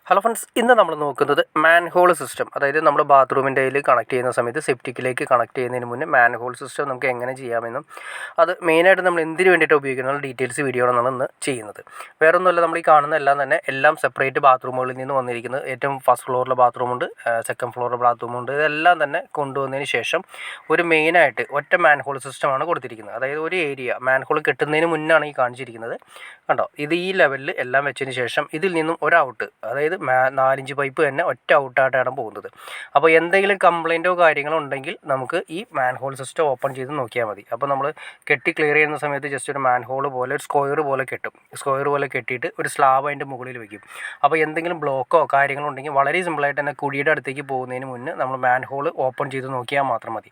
Hello friends, ഇന്ന് നമ്മൾ നോക്കുന്നത് മാൻഹോൾ സിസ്റ്റം. അതായത് നമ്മൾ ബാത്റൂമിൻ്റെ കയ്യിൽ കണക്ട് ചെയ്യുന്ന സമയത്ത് സെപ്റ്റിക്കിലേക്ക് കണക്ട് ചെയ്യുന്നതിന് മുന്നേ മാൻഹോൾ സിസ്റ്റം നമുക്ക് എങ്ങനെ ചെയ്യാമെന്നും അത് മെയിനായിട്ട് നമ്മൾ എന്തിനു വേണ്ടിയിട്ട് ഉപയോഗിക്കുന്ന ഡീറ്റെയിൽസ് വീഡിയോ ആണ് നമ്മൾ ഇന്ന് ചെയ്യുന്നത്. വേറെ ഒന്നുമല്ല, നമ്മൾ ഈ കാണുന്ന എല്ലാം സെപ്പറേറ്റ് ബാത്റൂമുകളിൽ നിന്ന് വന്നിരിക്കുന്നത്. ഏറ്റവും ഫസ്റ്റ് ഫ്ലോറിലെ ബാത്റൂമുണ്ട്, സെക്കൻഡ് ഫ്ലോറിലെ ബാത്റൂമുണ്ട്. ഇതെല്ലാം തന്നെ കൊണ്ടുവന്നതിന് ശേഷം ഒരു മെയിനായിട്ട് ഒറ്റ മാൻഹോൾ സിസ്റ്റമാണ് കൊടുത്തിരിക്കുന്നത്. അതായത് ഒരു ഏരിയ മാൻഹോൾ കെട്ടുന്നതിന് മുന്നാണ് ഈ കാണിച്ചിരിക്കുന്നത്. കണ്ടോ, ഇത് ഈ ലെവലിൽ എല്ലാം വെച്ചതിന് ശേഷം ഇതിൽ നിന്നും ഒരു ഔട്ട്, അതായത് 4 ഇഞ്ച് പൈപ്പ് തന്നെ ഒറ്റ ഔട്ടായിട്ടാണ് പോകുന്നത്. അപ്പോൾ എന്തെങ്കിലും കംപ്ലൈൻറ്റോ കാര്യങ്ങളോ ഉണ്ടെങ്കിൽ നമുക്ക് ഈ മാൻഹോൾ സിസ്റ്റം ഓപ്പൺ ചെയ്ത് നോക്കിയാൽ മതി. അപ്പോൾ നമ്മൾ കെട്ടി ക്ലിയർ ചെയ്യുന്ന സമയത്ത് ജസ്റ്റ് ഒരു മാൻഹോൾ പോലെ ഒരു സ്ക്വയർ പോലെ കെട്ടും. സ്ക്വയർ പോലെ കെട്ടിയിട്ട് ഒരു സ്ലാബ് അതിൻ്റെ മുകളിൽ വയ്ക്കും. അപ്പോൾ എന്തെങ്കിലും ബ്ലോക്കോ കാര്യങ്ങളോ ഉണ്ടെങ്കിൽ വളരെ സിമ്പിളായിട്ട് തന്നെ കുഴിയുടെ അടുത്തേക്ക് പോകുന്നതിന് മുന്നേ നമ്മൾ മാൻഹോൾ ഓപ്പൺ ചെയ്ത് നോക്കിയാൽ മാത്രം മതി.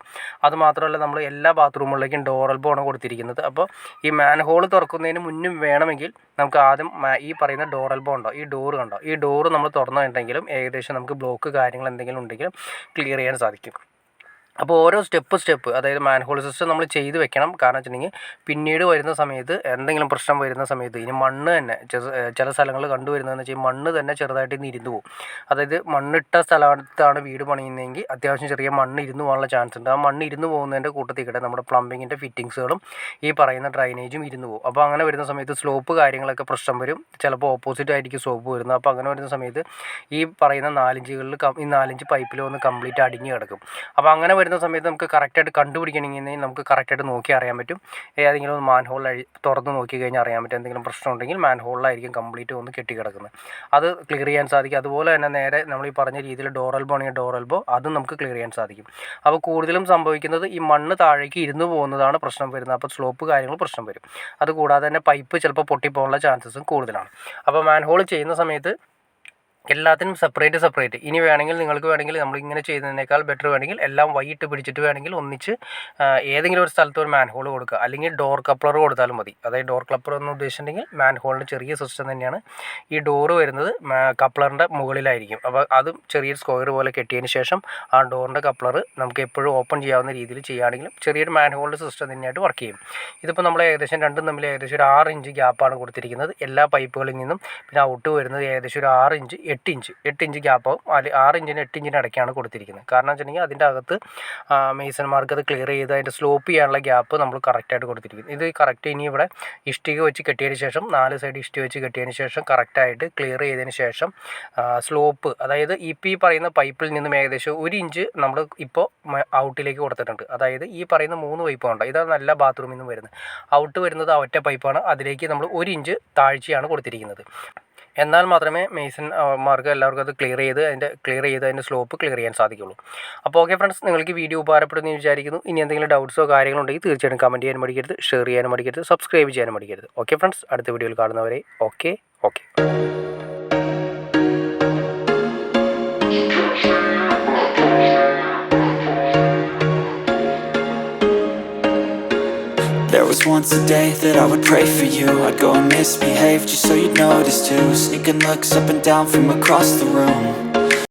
അതുമാത്രമല്ല, നമ്മൾ എല്ലാ ബാത്റൂമുകളിലേക്കും ഡോർ എൽബോ ആണ് കൊടുത്തിരിക്കുന്നത്. അപ്പോൾ ഈ മാൻഹോൾ തുറക്കുന്നതിന് മുന്നും വേണമെങ്കിൽ നമുക്ക് ആദ്യം ഈ പറയുന്ന ഡോർ എൽബോ ഉണ്ടോ, ഈ ഡോർ കണ്ടോ, ഈ ഡോറ് നമ്മൾ തുറന്നിട്ടുണ്ടെങ്കിലും ഏകദേശം നമുക്ക് ബ്ലോക്ക് കാര്യങ്ങൾ എന്തെങ്കിലും ഉണ്ടെങ്കിലും ക്ലിയർ ചെയ്യാൻ സാധിക്കും. അപ്പോൾ ഓരോ സ്റ്റെപ്പ് അതായത് മാൻഹോൾ സിസ്റ്റം നമ്മൾ ചെയ്ത് വെക്കണം. കാരണം വെച്ചിട്ടുണ്ടെങ്കിൽ പിന്നീട് വരുന്ന സമയത്ത് എന്തെങ്കിലും പ്രശ്നം വരുന്ന സമയത്ത് ഇനി മണ്ണ് തന്നെ ചില സ്ഥലങ്ങളിൽ കണ്ടുവരുന്നതെന്ന് വെച്ചാൽ മണ്ണ് തന്നെ ചെറുതായിട്ട് ഇന്ന് ഇരുന്ന് പോകും. അതായത് മണ്ണിട്ട സ്ഥലത്താണ് വീട് പണിയുന്നതെങ്കിൽ അത്യാവശ്യം ചെറിയ മണ്ണ് ഇരുന്ന് പോകാനുള്ള ചാൻസ് ഉണ്ട്. ആ മണ്ണ് ഇരുന്ന് പോകുന്നതിൻ്റെ കൂട്ടത്തിൽ നമ്മുടെ പ്ലംബിങ്ങിൻ്റെ ഫിറ്റിങ്സുകളും ഈ പറയുന്ന ഡ്രൈനേജും ഇരുന്ന് പോകും. അപ്പോൾ അങ്ങനെ വരുന്ന സമയത്ത് സ്ലോപ്പ് കാര്യങ്ങളൊക്കെ പ്രശ്നം വരും. ചിലപ്പോൾ ഓപ്പോസിറ്റ് ആയിരിക്കും സ്ലോപ്പ് വരുന്നത്. അപ്പോൾ അങ്ങനെ വരുന്ന സമയത്ത് ഈ പറയുന്ന 4 ഇഞ്ചുകളിൽ ഈ 4 ഇഞ്ച് പൈപ്പിൽ ഒന്ന് കംപ്ലീറ്റ് അടിഞ്ഞ് കിടക്കും. അപ്പോൾ അങ്ങനെ വരുന്ന സമയത്ത് നമുക്ക് കറക്റ്റായിട്ട് കണ്ടുപിടിക്കണമെങ്കിൽ നമുക്ക് കറക്റ്റായിട്ട് നോക്കി അറിയാൻ പറ്റും. ഏതെങ്കിലും മാൻഹോൾ തുറന്ന് നോക്കി കഴിഞ്ഞാൽ അറിയാൻ പറ്റും. എന്തെങ്കിലും പ്രശ്നം ഉണ്ടെങ്കിൽ മാൻഹോളിലായിരിക്കും കംപ്ലീറ്റ് ഒന്ന് കെട്ടിക്കിടക്കുന്നത്. അത് ക്ലിയർ ചെയ്യാൻ സാധിക്കും. അതുപോലെ തന്നെ നേരെ നമ്മൾ ഈ പറഞ്ഞ രീതിയിൽ ഡോർ എൽബോ ആണെങ്കിൽ ഡോർ എൽബോ അതും നമുക്ക് ക്ലിയർ ചെയ്യാൻ സാധിക്കും. അപ്പോൾ കൂടുതലും സംഭവിക്കുന്നത് ഈ മണ്ണ് താഴേക്ക് ഇരുന്ന് പോകുന്നതാണ് പ്രശ്നം വരുന്നത്. അപ്പോൾ സ്ലോപ്പ് കാര്യങ്ങൾ പ്രശ്നം വരും. അതുകൂടാതെ തന്നെ പൈപ്പ് ചിലപ്പോൾ പൊട്ടിപ്പോകാനുള്ള ചാൻസസും കൂടുതലാണ്. അപ്പോൾ മാൻഹോൾ ചെയ്യുന്ന സമയത്ത് എല്ലാത്തിനും സെപ്പറേറ്റ് ഇനി നിങ്ങൾക്ക് വേണമെങ്കിൽ നമ്മളിങ്ങനെ ചെയ്യുന്നതിനേക്കാൾ ബെറ്റർ വേണമെങ്കിൽ എല്ലാം വൈകിട്ട് പിടിച്ചിട്ട് വേണമെങ്കിൽ ഒന്നിച്ച് ഏതെങ്കിലും ഒരു സ്ഥലത്ത് ഒരു മാൻഹോൾ കൊടുക്കുക, അല്ലെങ്കിൽ ഡോർ കപ്ലർ കൊടുത്താലും മതി. അതായത് ഡോർ കപ്ലർ എന്ന് ഉദ്ദേശിച്ചിട്ടുണ്ടെങ്കിൽ മാൻഹോളിൻ്റെ ചെറിയ സിസ്റ്റം തന്നെയാണ്. ഈ ഡോറ് വരുന്നത് കപ്ലറിൻ്റെ മുകളിലായിരിക്കും. അപ്പോൾ അതും ചെറിയൊരു സ്ക്വയർ പോലെ കെട്ടിയതിന് ശേഷം ആ ഡോറിൻ്റെ കപ്ലർ നമുക്ക് എപ്പോഴും ഓപ്പൺ ചെയ്യാവുന്ന രീതിയിൽ ചെയ്യുകയാണെങ്കിലും ചെറിയൊരു മാൻഹോളിൻ്റെ സിസ്റ്റം തന്നെയായിട്ട് വർക്ക് ചെയ്യും. ഇതിപ്പോൾ നമ്മൾ ഏകദേശം രണ്ടും തമ്മിൽ ഏകദേശം ഒരു 6 ഇഞ്ച് ഗ്യാപ്പാണ് കൊടുത്തിരിക്കുന്നത് എല്ലാ പൈപ്പുകളിൽ നിന്നും. പിന്നെ ഔട്ട് വരുന്നത് ഏകദേശം ഒരു 6 ഇഞ്ച് 8 ഇഞ്ച് ഗ്യാപ്പാവും. 6 ഇഞ്ചിന് 8 ഇഞ്ചിന് ഇടയ്ക്കാണ് കൊടുത്തിരിക്കുന്നത്. കാരണം വെച്ചിട്ടുണ്ടെങ്കിൽ അതിൻ്റെ അകത്ത് മേസന്മാർക്ക് അത് ക്ലിയർ ചെയ്ത് അതിൻ്റെ സ്ലോപ്പ് ചെയ്യാനുള്ള ഗ്യാപ്പ് നമ്മൾ കറക്റ്റായിട്ട് കൊടുത്തിരിക്കുന്നത്. ഇത് കറക്റ്റ് ഇനി ഇവിടെ ഇഷ്ടിക വെച്ച് കെട്ടിയതിന് ശേഷം 4 സൈഡ് ഇഷ്ടിക വെച്ച് കെട്ടിയതിന് ശേഷം കറക്റ്റായിട്ട് ക്ലിയർ ചെയ്തതിന് ശേഷം സ്ലോപ്പ്, അതായത് ഈ പറയുന്ന പൈപ്പിൽ നിന്നും ഏകദേശം 1 ഇഞ്ച് നമ്മൾ ഇപ്പോൾ ഔട്ടിലേക്ക് കൊടുത്തിട്ടുണ്ട്. അതായത് ഈ പറയുന്ന 3 പൈപ്പുണ്ട്, ഇതാണ് നല്ല ബാത്റൂമിൽ നിന്നും വരുന്നത്. ഔട്ട് വരുന്നത് ഒറ്റ പൈപ്പാണ്. അതിലേക്ക് നമ്മൾ 1 ഇഞ്ച് താഴ്ചയാണ് കൊടുത്തിരിക്കുന്നത്. എന്നാൽ മാത്രമേ മേസന്മാർക്ക് എല്ലാവർക്കും അത് ക്ലിയർ ചെയ്ത് അതിൻ്റെ സ്ലോപ്പ് ക്ലിയർ ചെയ്യാൻ സാധിക്കുള്ളൂ. അപ്പോൾ ഓക്കെ ഫ്രണ്ട്സ്, നിങ്ങൾക്ക് വീഡിയോ ഉപകാരപ്പെടുമെന്ന് വിചാരിക്കുന്നു. ഇനി എന്തെങ്കിലും ഡൗട്ട്സോ കാര്യങ്ങളോ ഉണ്ടെങ്കിൽ തീർച്ചയായിട്ടും കമൻറ്റ് ചെയ്യാൻ മടിക്കരുത്, ഷെയർ ചെയ്യാനും മടിക്കരുത്, സബ്സ്ക്രൈബ് ചെയ്യാനും മടിക്കരുത്. ഓക്കെ ഫ്രണ്ട്സ്, അടുത്ത വീഡിയോയിൽ കാണുന്നവരെ okay. There was once a day that I would pray for you. I'd go and misbehave just so you'd notice too. Sneaking looks up and down from across the room.